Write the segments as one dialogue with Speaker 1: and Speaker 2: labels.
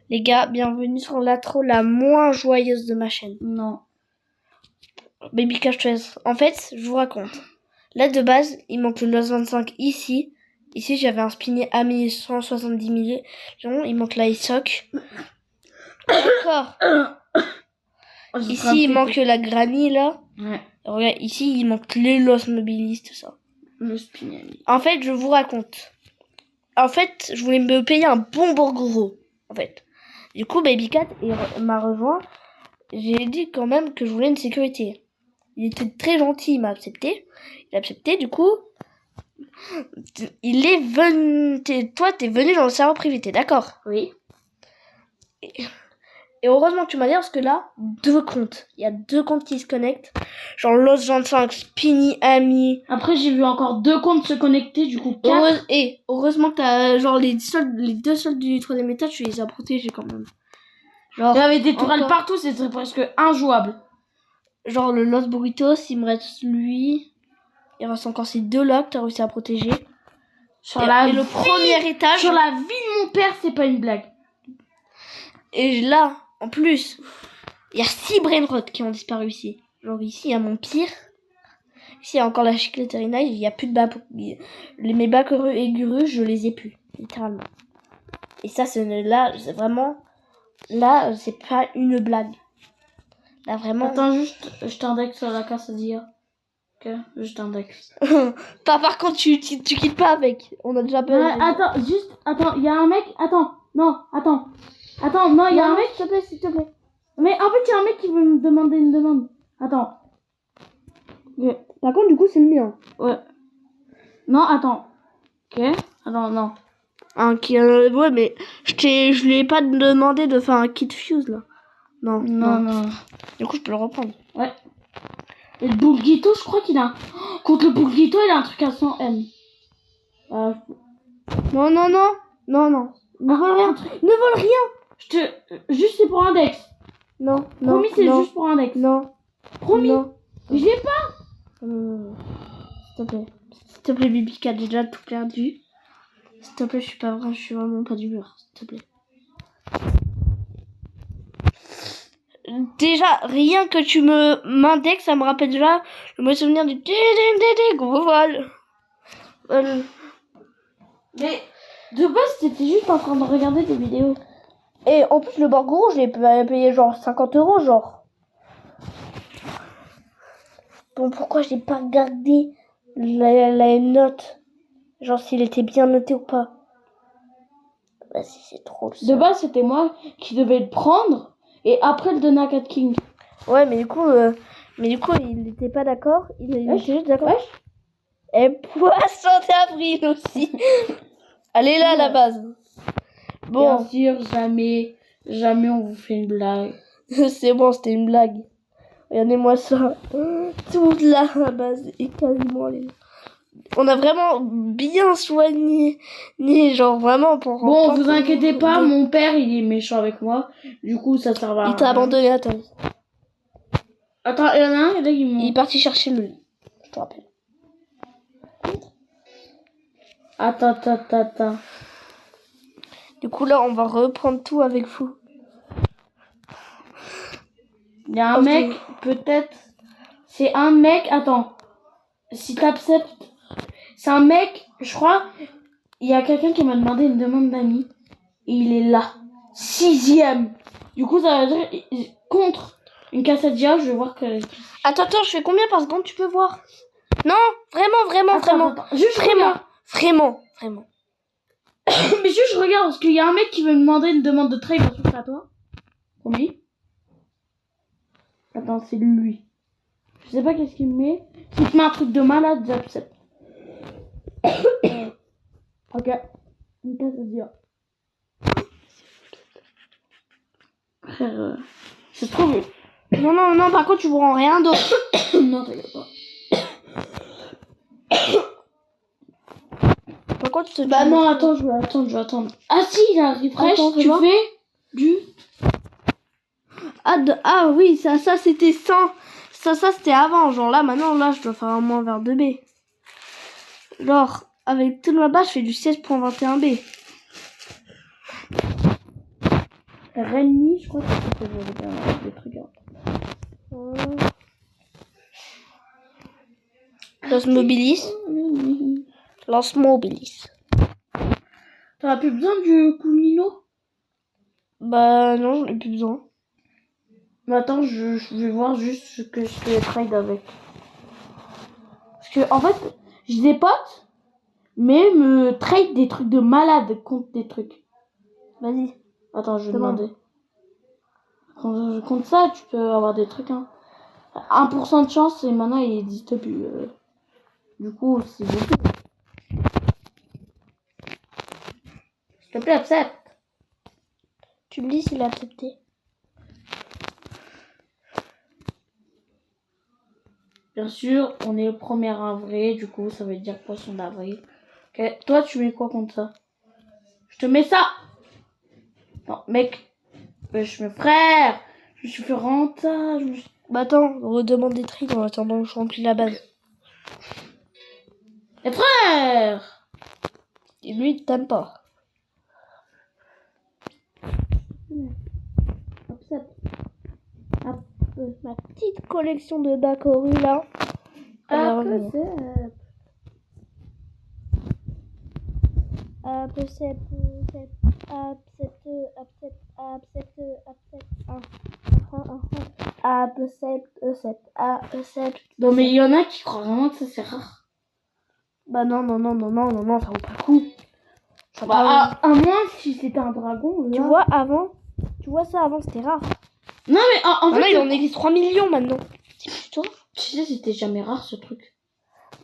Speaker 1: Les gars, bienvenue sur l'intro la moins joyeuse de ma chaîne.
Speaker 2: Non.
Speaker 1: Baby Cash 13. En fait, je vous raconte. Là, de base, il manque le Lost 25 ici. Ici, j'avais un spinner ami 170 millions. Il manque l'Isoc. Encore. Ici, il manque la Granny, là.
Speaker 2: Ouais.
Speaker 1: Regarde, ici, il manque les Lost Mobilis, tout ça.
Speaker 2: Le spinner ami.
Speaker 1: En fait, je vous raconte. En fait, je voulais me payer un bon gros. En fait. Du coup, Baby Cat m'a rejoint. J'ai dit quand même que je voulais une sécurité. Il était très gentil, il m'a accepté. Il a accepté, du coup. Il est venu. Toi, t'es venu dans le serveur privé, t'es d'accord?
Speaker 2: Oui.
Speaker 1: Et heureusement que tu m'as dit, parce que là, 2 comptes. Il y a 2 comptes qui se connectent. Genre Lost 25, Spinny, Ami.
Speaker 2: Après, j'ai vu encore 2 comptes se connecter, du coup 4.
Speaker 1: Et heureusement que t'as, genre, les 2 soldes du 3ème étage, tu les as protégés quand même. Genre,
Speaker 2: Il y avait des tourelles
Speaker 1: encore.
Speaker 2: partout, c'était presque injouable.
Speaker 1: Genre le Lost Burritos, il me reste lui. Il reste encore ces 2 là que t'as réussi à protéger.
Speaker 2: Sur la
Speaker 1: Et le
Speaker 2: vie-
Speaker 1: premier étage.
Speaker 2: Sur la vie de mon père, c'est pas une blague.
Speaker 1: Et là, en plus, il y a 6 brainrot qui ont disparu ici. Genre ici, il y a mon pire. Ici, il y a encore la chicleterina. Il y a plus de bas. Mes bacs et gurus, je les ai plus. Littéralement. Et ça, là, c'est vraiment. Là, c'est pas une blague. Là, vraiment.
Speaker 2: Attends, juste, je t'indexe sur la casse à dire. Ok, je t'indexe.
Speaker 1: Par contre, tu quittes pas avec. On a déjà pas.
Speaker 2: Ouais, attends, il y a un mec. Attends, non, il y a un mec.
Speaker 1: S'il te plaît.
Speaker 2: Mais en fait, il y a un mec qui veut me demander une demande. Attends.
Speaker 1: Par contre, du coup, c'est le mien.
Speaker 2: Ouais. Non, attends. Ok. Attends, non.
Speaker 1: Ouais, mais je lui ai pas demandé de faire un kit fuse là. Non.
Speaker 2: Non.
Speaker 1: Du coup, je peux le reprendre.
Speaker 2: Ouais. Et le Bulguito, je crois qu'il a. Contre le Bulguito, il a un truc à 100 M.
Speaker 1: Non. Ne vole rien. Ne vole rien.
Speaker 2: Juste, c'est pour index.
Speaker 1: Non.
Speaker 2: Promis, c'est juste pour index.
Speaker 1: Non.
Speaker 2: Promis.
Speaker 1: Non.
Speaker 2: Je l'ai pas.
Speaker 1: S'il te plaît. S'il te plaît, Bibi, qui a déjà tout perdu. S'il te plaît, je suis vraiment pas du mur. S'il te plaît. Déjà, rien que tu m'indexes, ça me rappelle déjà le mauvais souvenir du gros vol.
Speaker 2: Mais de base, t'étais juste en train de regarder des vidéos.
Speaker 1: Et en plus, le Borgoro, je l'ai payé genre 50 €, genre. Bon, pourquoi j'ai pas regardé la note? Genre, s'il était bien noté ou pas. Bah, si, c'est trop le
Speaker 2: De base, c'était moi qui devais le prendre et après le donner à Cat King.
Speaker 1: Ouais, mais du coup, il n'était pas d'accord. Il était juste d'accord.
Speaker 2: Wesh.
Speaker 1: Et poisson d'avril aussi. Elle est là, à la base. Bon,
Speaker 2: Bien sûr, jamais on vous fait une blague.
Speaker 1: c'est bon, c'était une blague. Regardez-moi ça. Toute la base est quasiment les... On a vraiment bien soigné. Genre vraiment pour...
Speaker 2: Bon, vous inquiétez pas, mon père, il est méchant avec moi. Du coup, ça sert à rien.
Speaker 1: Il t'a abandonné à toi.
Speaker 2: Attends, il y en a un, là,
Speaker 1: Il est parti chercher le lit. Je te rappelle.
Speaker 2: Attends.
Speaker 1: Du coup, là, on va reprendre tout avec vous.
Speaker 2: Il y a un mec, peut-être. C'est un mec, attends. Si t'acceptes. C'est un mec, je crois. Il y a quelqu'un qui m'a demandé une demande d'amis. Et il est là. 6ème. Du coup, ça veut dire. Contre une Cassadia, je vais voir que.
Speaker 1: Attends, je fais combien par seconde, tu peux voir? Non, vraiment.
Speaker 2: Attends. Juste
Speaker 1: Vraiment.
Speaker 2: Mais juste, je regarde, parce qu'il y a un mec qui veut me demander une demande de trade, c'est à toi. Promis. Attends, c'est lui. Je sais pas qu'est-ce qu'il me met. S'il te met un truc de malade, j'accepte. Ok. Une Cassadia. Frère, c'est trop mieux.
Speaker 1: Non, par contre, tu vous rends rien d'autre.
Speaker 2: Non, t'inquiète pas.
Speaker 1: Par contre,
Speaker 2: Bah non, attends, je vais attendre. Ah si, il a un refresh,
Speaker 1: Attends,
Speaker 2: tu
Speaker 1: fais
Speaker 2: fais du...
Speaker 1: Ah oui, ça c'était 100. Ça c'était avant. Genre là, maintenant, là, je dois faire un moins vers 2B. Genre, avec toute ma base, je fais du 16.21B.
Speaker 2: Rennie, je crois que c'est que j'avais bien des trucs.
Speaker 1: Los Mobilis. Los Mobilis.
Speaker 2: T'as plus besoin du Kunino?
Speaker 1: Bah non, j'en ai plus besoin.
Speaker 2: Mais attends, je vais voir juste ce que je fais trade avec. Parce que en fait, j'ai des potes, mais me trade des trucs de malade contre des trucs.
Speaker 1: Vas-y.
Speaker 2: Attends, je vais
Speaker 1: Demande.
Speaker 2: demander. Contre ça, tu peux avoir des trucs. Hein. 1% de chance et maintenant il n'existe plus. Du coup, c'est beaucoup. S'il te plaît, accepte.
Speaker 1: Tu me dis s'il a accepté.
Speaker 2: Bien sûr, on est le 1er avril, du coup, ça veut dire poisson d'avril. Ok, toi, tu mets quoi contre ça? Je te mets ça. Non, mec. Je me frère. Je me suis fait renta.
Speaker 1: Bah attends, redemande des tricks en attendant que je remplis la base.
Speaker 2: Les frères.
Speaker 1: Et lui, il t'aime pas. Ma petite collection de Bakoru là.
Speaker 2: Non mais il y en a qui croient vraiment que ça c'est rare.
Speaker 1: Bah non, ça vaut pas le coup.
Speaker 2: Bah, à moins si c'était un dragon. Là.
Speaker 1: Tu vois, avant c'était rare.
Speaker 2: Non mais en fait,
Speaker 1: il en existe 3 millions maintenant.
Speaker 2: Putain, tu sais, c'était jamais rare ce truc.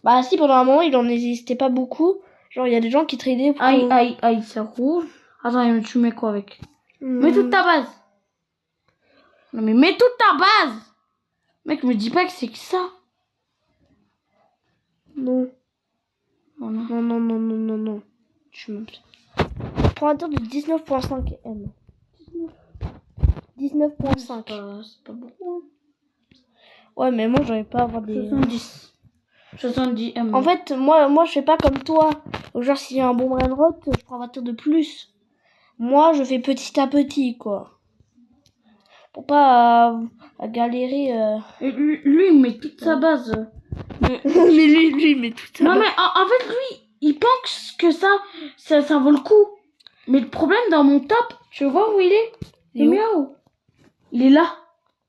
Speaker 1: Bah si, pendant un moment, il en existait pas beaucoup. Genre, il y a des gens qui tradaient pour...
Speaker 2: Aïe, ça rouge. Attends, tu mets quoi avec Mets toute ta base. Non mais mets toute ta base. Mec, me dis pas que c'est que ça.
Speaker 1: Non.
Speaker 2: Voilà.
Speaker 1: Non. Prends un tour de 19.5 M. 19.5.
Speaker 2: C'est pas beaucoup.
Speaker 1: Ouais, mais moi, j'arrive pas à avoir des...
Speaker 2: 70 M.
Speaker 1: En fait, moi, je fais pas comme toi. Genre, s'il y a un bon brainrot, je prends un tour de plus. Moi, je fais petit à petit, quoi. Pour pas à galérer.
Speaker 2: Et lui, il met toute sa base.
Speaker 1: Mais lui, il met toute sa
Speaker 2: Non,
Speaker 1: base.
Speaker 2: mais en fait, lui, il pense que ça vaut le coup. Mais le problème, dans mon top, tu vois où il est?
Speaker 1: Il est où
Speaker 2: Miaou. Il est là.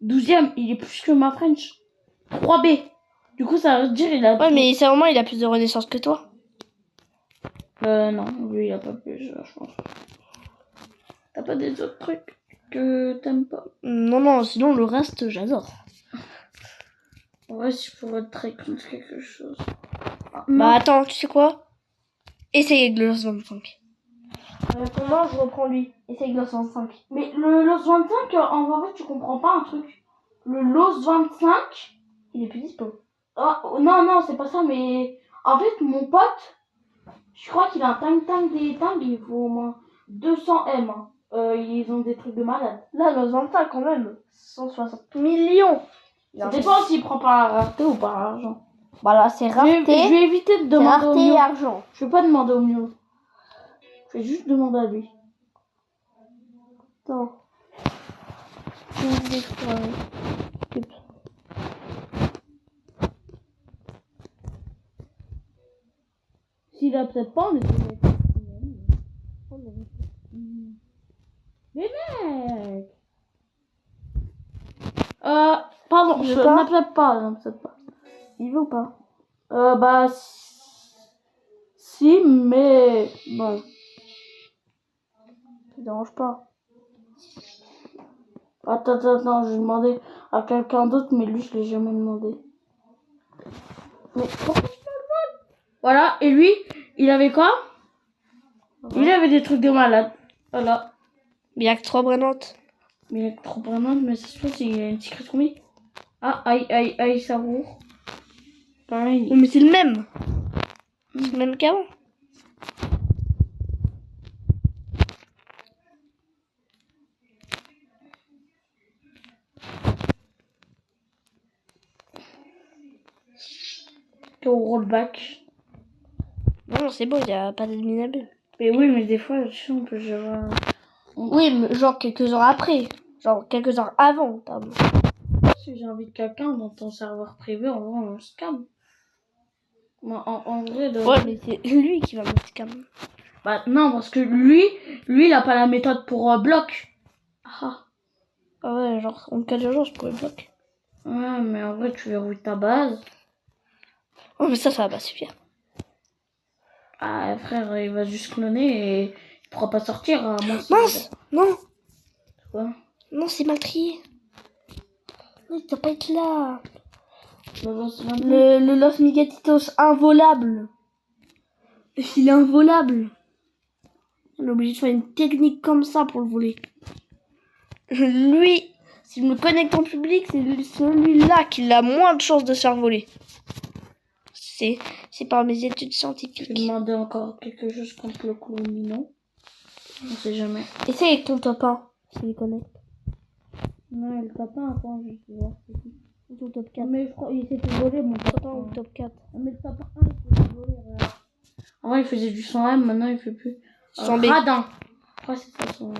Speaker 2: 12e. Il est plus que ma French. 3B. Du coup, ça veut dire il a...
Speaker 1: Ouais, mais c'est vraiment, il a plus de renaissance que toi.
Speaker 2: Non, lui, il a pas plus, je pense. T'as pas des autres trucs que t'aimes pas?
Speaker 1: Non, sinon, le reste, j'adore.
Speaker 2: Ouais, si je pourrais te trade contre quelque chose.
Speaker 1: Bah, attends, tu sais quoi? Essaye avec le LOS 25. Pour moi, je reprends lui. Essaye avec le LOS 25.
Speaker 2: Mais le LOS 25, en fait, tu comprends pas un truc. Le LOS 25...
Speaker 1: Il est plus dispo.
Speaker 2: Oh, non, c'est pas ça, mais... En fait, mon pote, je crois qu'il a un tank des tanks, il vaut au moins 200 M. Hein. Ils ont des trucs de malade.
Speaker 1: Là, LOS 25, quand même. 160 millions.
Speaker 2: Ça dépend s'il prend par la rareté ou par l'argent.
Speaker 1: Voilà, c'est rareté.
Speaker 2: Je vais éviter de demander au
Speaker 1: rareté et
Speaker 2: mieux.
Speaker 1: argent.
Speaker 2: Je vais pas demander au mieux. Je vais juste demander à lui.
Speaker 1: Attends.
Speaker 2: S'il a peut-être pas, on est mais mec pardon,
Speaker 1: Il veut pas
Speaker 2: n'accepte pas,
Speaker 1: Il veut ou pas?
Speaker 2: Bah... Si, mais... Bon.
Speaker 1: Ça te dérange pas.
Speaker 2: Attends, je vais demander à quelqu'un d'autre, mais lui, je l'ai jamais demandé. Mais pourquoi tu me demandes? Voilà, et lui, il avait quoi? Il avait des trucs de malade. Voilà.
Speaker 1: Mais il y a que 3 brennantes.
Speaker 2: Mais il y a trop vraiment, mais c'est sûr qu'il y a une secret commis. Ah, aïe, ça roule. Pareil.
Speaker 1: Mais c'est le même. C'est le même qu'avant.
Speaker 2: Au rollback.
Speaker 1: Non, c'est bon, il n'y a pas d'adminable.
Speaker 2: Mais oui, mais des fois, tu sais, on peut jouer. On
Speaker 1: Oui, mais genre quelques heures après. Genre quelques heures avant, notamment.
Speaker 2: Si j'invite quelqu'un dans ton serveur privé, en vrai, on se calme. Moi, en vrai,
Speaker 1: Ouais, mais c'est lui qui va me scam.
Speaker 2: Bah non, parce que lui, il a pas la méthode pour bloc. Ah.
Speaker 1: Ah ouais, genre en cas d'urgence, je pourrais bloquer.
Speaker 2: Ouais, mais en vrai, tu verrouilles ta base.
Speaker 1: Oh, mais ça va pas suffire.
Speaker 2: Ah, frère, il va juste cloner et il pourra pas sortir. Moi,
Speaker 1: Mince! Non!
Speaker 2: Quoi?
Speaker 1: Non, c'est mal trié. Non, il doit pas être là.
Speaker 2: Le
Speaker 1: Le Los Migatitos involable. Il est involable. On est obligé de faire une technique comme ça pour le voler. Lui, si je me connecte en public, c'est celui-là qui a moins de chances de se faire voler. C'est par mes études
Speaker 2: Je
Speaker 1: scientifiques.
Speaker 2: vais demander encore quelque chose contre le clonino. On sait jamais.
Speaker 1: Essaye avec ton top 1, s'il est connecte.
Speaker 2: Non, il tape pas, attends, je vais voir.
Speaker 1: Ou ton top 4.
Speaker 2: Mais je crois qu'il s'est fait voler mon
Speaker 1: Top 1 ou top 4.
Speaker 2: Mais le top 1, il s'est fait voler. Avant, il faisait du 100M, maintenant, il fait plus.
Speaker 1: 100B.
Speaker 2: Radin. Je crois que c'est ça son.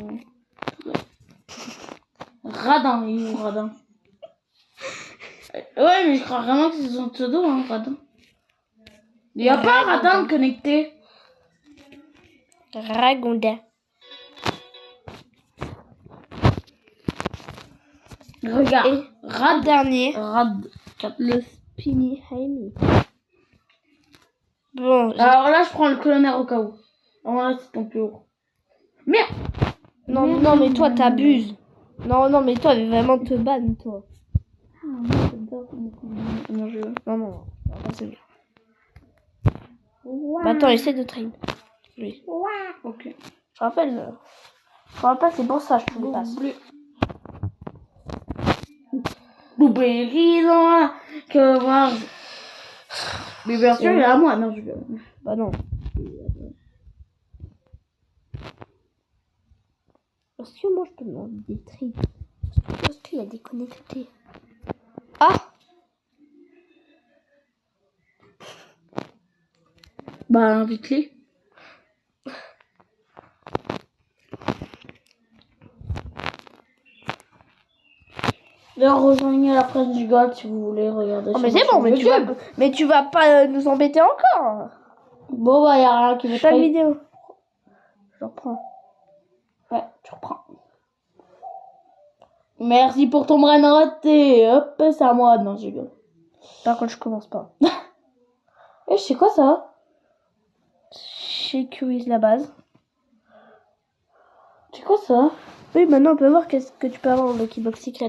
Speaker 2: Radin, il est où, Radin? Ouais, mais je crois vraiment que c'est son pseudo, hein, Radin. Il n'y a pas un Radin connecté.
Speaker 1: Ragondin.
Speaker 2: Regarde.
Speaker 1: Et Rad dernier.
Speaker 2: Rad.
Speaker 1: Le Spinny Haimi. Bon,
Speaker 2: Alors là, je prends le colonel au cas où. Alors là, c'est ton plus haut. Merde!
Speaker 1: non, non, mais toi, t'abuses. Non, mais toi, vraiment te ban, toi.
Speaker 2: Ah, moi, j'adore comment je veux.
Speaker 1: Non, c'est bien. Bah, attends, essaie de train. Oui.
Speaker 2: Ok.
Speaker 1: Je rappelle, c'est pour ça, je te le passe.
Speaker 2: Blueberry dans la... Que voir. Mais bien sûr, il est à moi. Non, je veux.
Speaker 1: Bah non. Est-ce que moi je peux demander des tricks? Est-ce qu'il a déconnecté? Ah!
Speaker 2: Bah, invite-les. D'ailleurs, rejoignez la presse du Gold si vous voulez regarder.
Speaker 1: Oh, mais c'est bon, mais tu vas pas nous embêter encore.
Speaker 2: Bon, bah, y a rien qui veut
Speaker 1: Chaque vidéo. Je reprends.
Speaker 2: Ouais, tu reprends. Merci pour ton brain raté. Hop, c'est à moi. Non, je rigole.
Speaker 1: Par contre, je commence pas.
Speaker 2: Eh, c'est quoi ça?
Speaker 1: Sécurise la base.
Speaker 2: C'est quoi ça?
Speaker 1: Oui, maintenant on peut voir qu'est-ce que tu peux avoir dans Lucky Box Secret.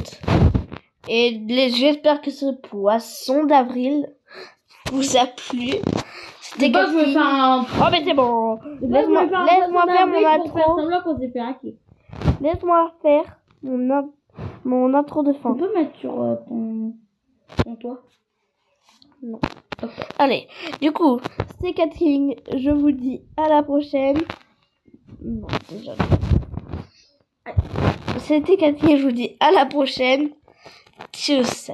Speaker 1: Et j'espère que ce poisson d'avril vous a plu. C'était
Speaker 2: pas que je vais faire un...
Speaker 1: Oh, mais c'est bon. Laisse-moi faire mon intro. Laisse-moi faire mon intro de fin.
Speaker 2: On peut mettre sur ton toit?
Speaker 1: Non. Okay. Allez, du coup, c'est Catherine. Je vous dis à la prochaine. Non, déjà. C'était Catherine. Je vous dis à la prochaine. Tchuss.